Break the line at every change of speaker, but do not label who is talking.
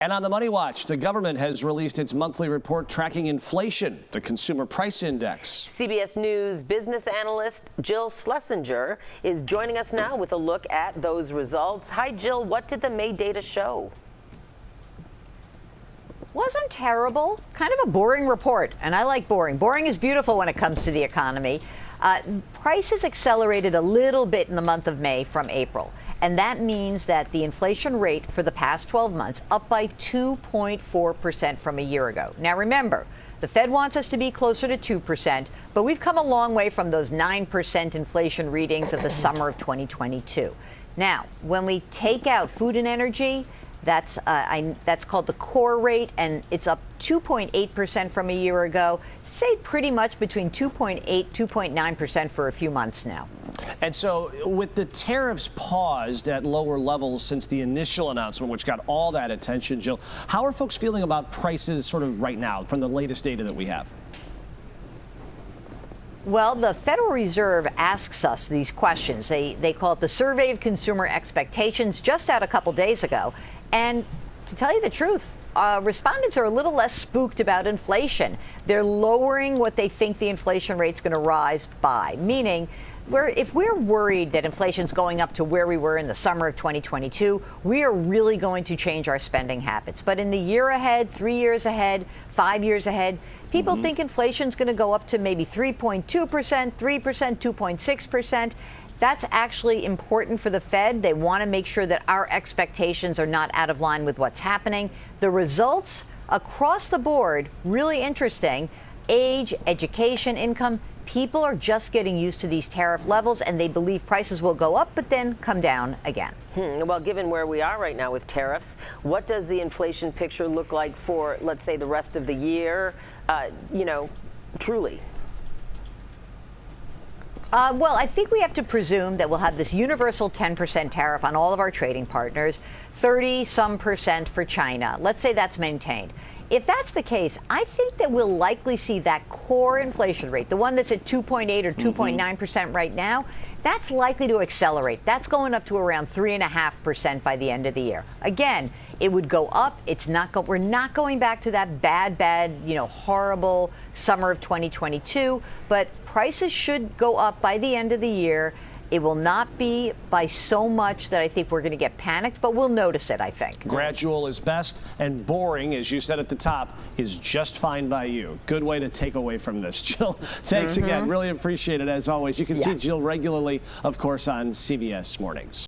And on the Money Watch, the government has released its monthly report tracking inflation, the Consumer Price Index.
CBS News business analyst Jill Schlesinger is joining us now with a look at those results. Hi, Jill. What did the May data show?
Wasn't terrible. Kind of a boring report, and I like boring. Boring is beautiful when it comes to the economy. Prices accelerated a little bit in the month of May from April, and that means that the inflation rate for the past 12 months up by 2.4% from a year ago. Now remember, the Fed wants us to be closer to 2%, but we've come a long way from those 9% inflation readings of the summer of 2022. Now, when we take out food and energy, that's called the core rate, and it's up 2.8% from a year ago. Say pretty much between 2.8, 2.9% for a few months now.
And so with the tariffs paused at lower levels since the initial announcement, which got all that attention, Jill, how are folks feeling about prices sort of right now from the latest data that we have?
Well, the Federal Reserve asks us these questions. They call it the Survey of Consumer Expectations, just out a couple days ago. And to tell you the truth, respondents are a little less spooked about inflation. They're lowering what they think the inflation rate's going to rise by, meaning if we're worried that inflation's going up to where we were in the summer of 2022, we are really going to change our spending habits. But in the year ahead, 3 years ahead, 5 years ahead, people think inflation's going to go up to maybe 3.2%, 3%, 2.6%. That's actually important for the Fed. They want to make sure that our expectations are not out of line with what's happening. The results across the board, really interesting. Age, education, income. People are just getting used to these tariff levels, and they believe prices will go up but then come down again.
Well, given where we are right now with tariffs, what does the inflation picture look like for, let's say, the rest of the year, truly?
Well, I think we have to presume that we'll have this universal 10% tariff on all of our trading partners, 30-some% for China. Let's say that's maintained. If that's the case, I think that we'll likely see that core inflation rate, the one that's at 2.8 or 2.9% right now, that's likely to accelerate. That's going up to around 3.5% by the end of the year. Again, it would go up. We're not going back to that bad, horrible summer of 2022, but prices should go up by the end of the year. It will not be by so much that I think we're going to get panicked, but we'll notice it, I think.
Gradual is best, and boring, as you said at the top, is just fine by you. Good way to take away from this, Jill. Thanks again. Really appreciate it, as always. You can see Jill regularly, of course, on CBS Mornings.